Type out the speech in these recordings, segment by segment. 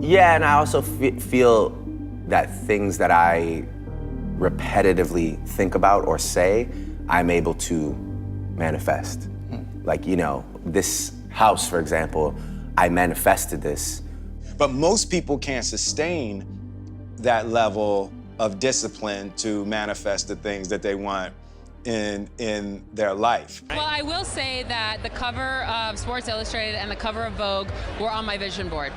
Yeah, and I also feel that things that I repetitively think about or say, I'm able to manifest. Like, you know, this house, for example, I manifested this. But most people can't sustain that level of discipline to manifest the things that they want in their life. Well, I will say that the cover of Sports Illustrated and the cover of Vogue were on my vision board.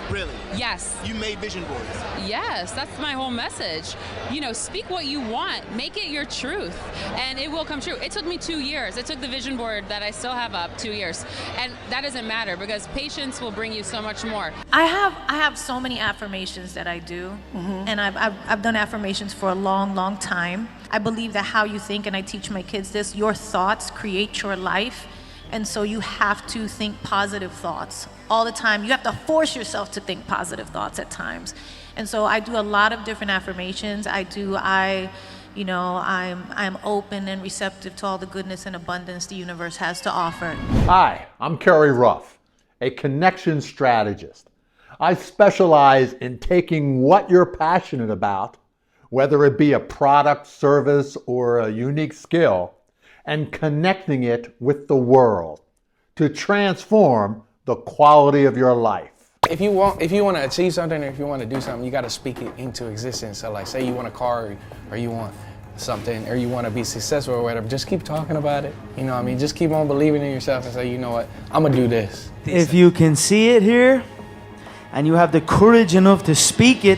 Really? Yes. You made vision boards? Yes, that's my whole message. You know, speak what you want, make it your truth, and it will come true. It took me 2 years. It took the vision board that I still have up 2 years. And that doesn't matter because patience will bring you so much more. I have so many affirmations that I do, and I've done affirmations for a long time. I believe that how you think, and I teach my kids this, your thoughts create your life. And so you have to think positive thoughts all the time. You have to force yourself to think positive thoughts at times. And so I do a lot of different affirmations. I'm open and receptive to all the goodness and abundance the universe has to offer. Hi, I'm Kerry Ruff, a connection strategist. I specialize in taking what you're passionate about, whether it be a product, service, or a unique skill, and connecting it with the world to transform the quality of your life. If you want to achieve something, or if you want to do something, you got to speak it into existence. So like, say you want a car, or you want something, or you want to be successful or whatever, just keep talking about it. You know what I mean? Just keep on believing in yourself and say, you know what, I'm gonna do this. If you can see it here, and you have the courage enough to speak it,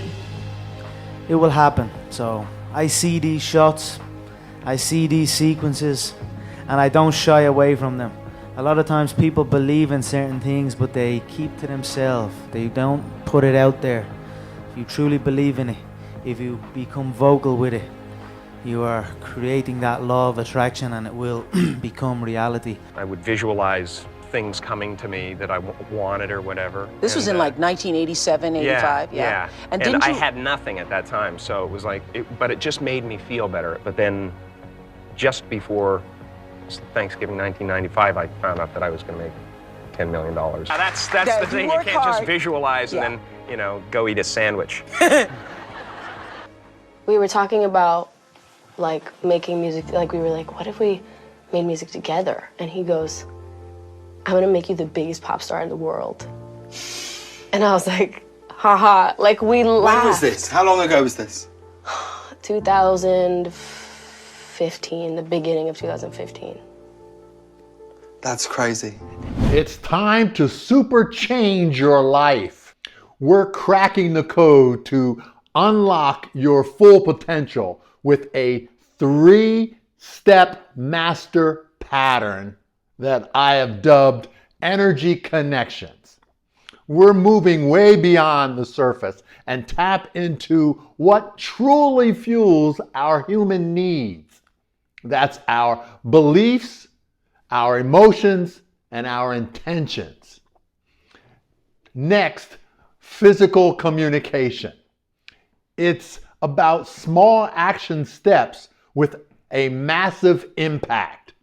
it will happen. So I see these shots, I see these sequences, and I don't shy away from them. A lot of times people believe in certain things, but they keep to themselves. They don't put it out there. If you truly believe in it, if you become vocal with it, you are creating that law of attraction, and it will become reality. I would visualize things coming to me that I wanted or whatever. This was in like 1987, 85, yeah. And didn't I you... had nothing at that time, so it was like, but it just made me feel better. But then, just before Thanksgiving 1995, I found out that I was going to make $10 million. That's the thing. You can't just visualize and then, you know, go eat a sandwich. We were talking about like making music. Like we were like, what if we made music together? And he goes, I'm gonna make you the biggest pop star in the world. And I was like, haha, like we laughed. When was this? How long ago was this? 2015, the beginning of 2015. That's crazy. It's time to super change your life. We're cracking the code to unlock your full potential with a 3-step master pattern that I have dubbed Energy Connections. We're moving way beyond the surface and tap into what truly fuels our human needs. That's our beliefs, our emotions, and our intentions. Next, physical communication. It's about small action steps with a massive impact.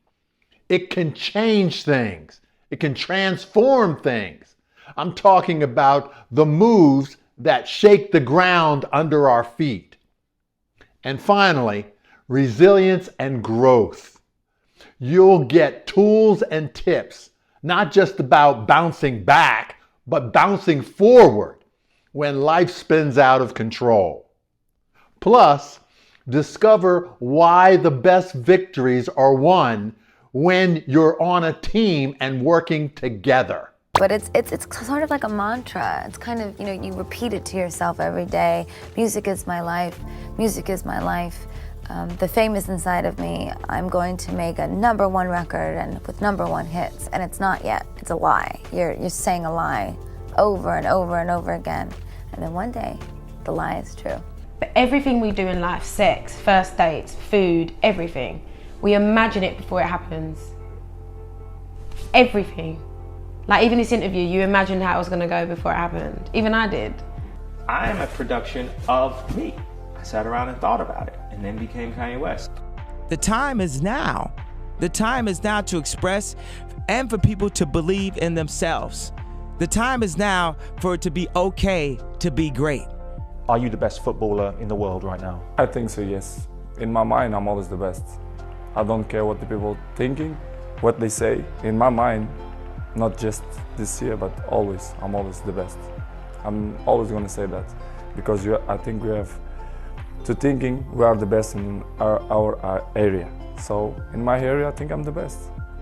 It can change things. It can transform things. I'm talking about the moves that shake the ground under our feet. And finally, resilience and growth. You'll get tools and tips, not just about bouncing back, but bouncing forward when life spins out of control. Plus, discover why the best victories are won when you're on a team and working together. But it's sort of like a mantra. It's kind of, you know, you repeat it to yourself every day. Music is my life. Music is my life. The fame is inside of me. I'm going to make a #1 record and with #1 hits. And it's not yet. It's a lie. You're saying a lie over and over and over again. And then one day, the lie is true. But everything we do in life, sex, first dates, food, everything, we imagine it before it happens. Everything. Like even this interview, you imagined how it was going to go before it happened. Even I did. I am a production of me. I sat around and thought about it and then became Kanye West. The time is now. The time is now to express and for people to believe in themselves. The time is now for it to be okay to be great. Are you the best footballer in the world right now? I think so, yes. In my mind, I'm always the best. I don't care what the people are thinking, what they say. In my mind, not just this year, but always, I'm always the best. I'm always going to say that because I think we have to thinking we are the best in our area. So in my area, I think I'm the best.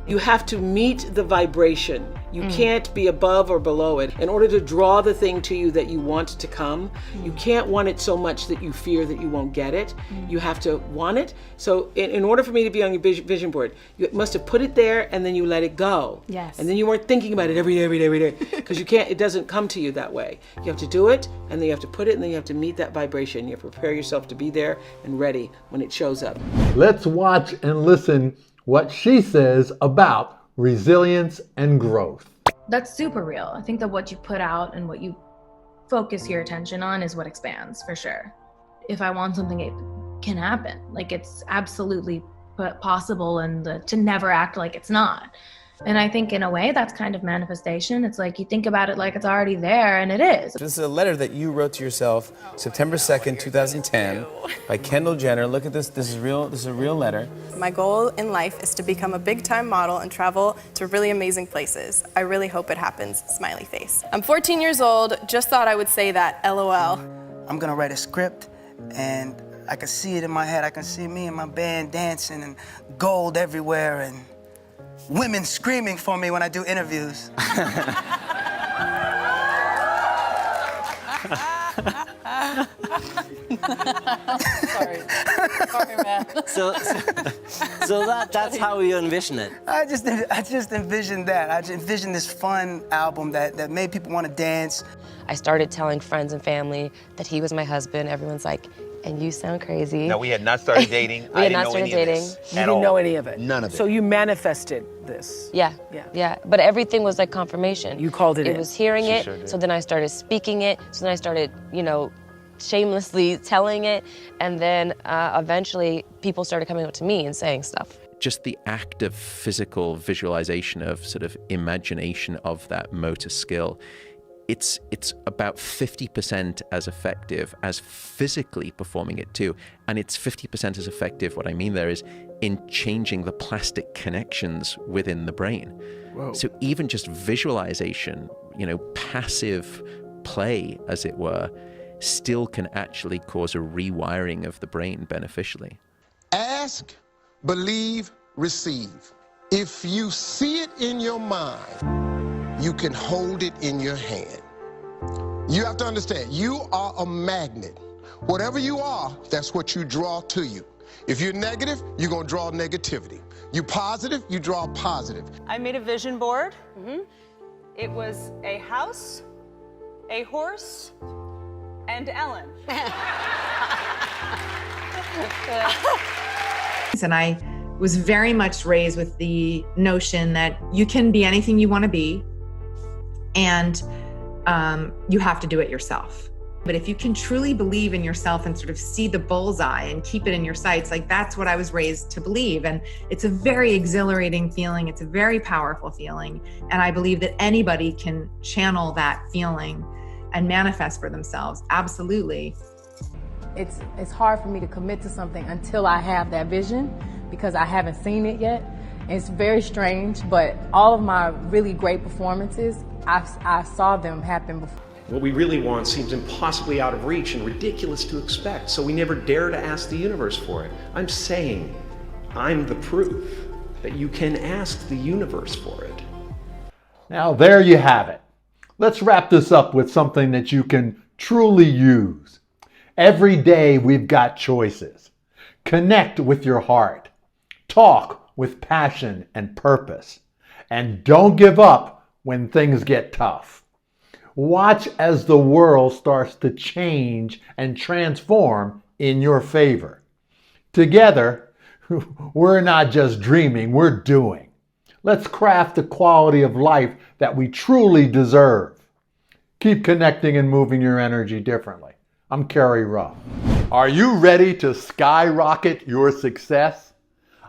You have to meet the vibration. You can't be above or below it. In order to draw the thing to you that you want to come, you can't want it so much that you fear that you won't get it. You have to want it. So in order for me to be on your vision board, you must have put it there and then you let it go. Yes. And then you weren't thinking about it every day. Because you can't, it doesn't come to you that way. You have to do it, and then you have to put it, and then you have to meet that vibration. You have to prepare yourself to be there and ready when it shows up. Let's watch and listen what she says about resilience and growth. That's super real. I think that what you put out and what you focus your attention on is what expands, for sure. If I want something, it can happen. Like, it's absolutely possible, and to never act like it's not. And I think in a way that's kind of manifestation. It's like you think about it like it's already there, and it is. This is a letter that you wrote to yourself September 2nd, 2010 by Kendall Jenner. Look at this. This is real. This is a real letter. My goal in life is to become a big-time model and travel to really amazing places. I really hope it happens. Smiley face. I'm 14 years old. Just thought I would say that. LOL. I'm gonna write a script, and I can see it in my head. I can see me and my band dancing and gold everywhere and women screaming for me when I do interviews. Sorry, man. So that's how you envision it. I just envisioned that. I just envisioned this fun album that made people want to dance. I started telling friends and family that he was my husband. Everyone's like, and you sound crazy. No, we had not started dating. We had not started dating. You didn't know any of it? None of it. So you manifested this? Yeah. But everything was like confirmation. You called it in. It was hearing She it, sure did. so then I started speaking it, so then I started, shamelessly telling it, and then eventually people started coming up to me and saying stuff. Just the act of physical visualization, of sort of imagination of that motor skill, it's about 50% as effective as physically performing it too. And it's 50% as effective, what I mean there is, in changing the plastic connections within the brain. Whoa. So even just visualization, passive play, as it were, still can actually cause a rewiring of the brain beneficially. Ask, believe, receive. If you see it in your mind, you can hold it in your hand. You have to understand, you are a magnet. Whatever you are, that's what you draw to you. If you're negative, you're gonna draw negativity. You positive, you draw positive. I made a vision board. It was a house, a horse, and Ellen. And I was very much raised with the notion that you can be anything you want to be, and you have to do it yourself. But if you can truly believe in yourself and sort of see the bullseye and keep it in your sights, like that's what I was raised to believe. And it's a very exhilarating feeling. It's a very powerful feeling. And I believe that anybody can channel that feeling and manifest for themselves. Absolutely. It's hard for me to commit to something until I have that vision, because I haven't seen it yet. It's very strange, but all of my really great performances, I saw them happen before. What we really want seems impossibly out of reach and ridiculous to expect, so we never dare to ask the universe for it. I'm saying, I'm the proof that you can ask the universe for it. Now there you have it. Let's wrap this up with something that you can truly use. Every day we've got choices. Connect with your heart. Talk with passion and purpose. And don't give up when things get tough. Watch as the world starts to change and transform in your favor. Together, we're not just dreaming, we're doing. Let's craft the quality of life that we truly deserve. Keep connecting and moving your energy differently. I'm Kerry Ruff. Are you ready to skyrocket your success?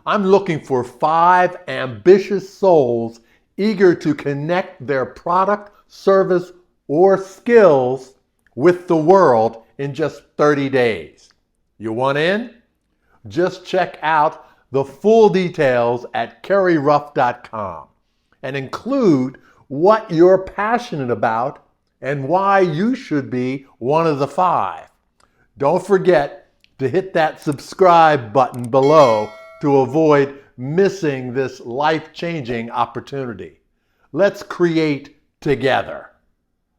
I'm looking for 5 ambitious souls eager to connect their product, service, or skills with the world in just 30 days. You want in? Just check out the full details at kerryruff.com and include what you're passionate about and why you should be one of the 5. Don't forget to hit that subscribe button below to avoid missing this life-changing opportunity. Let's create together.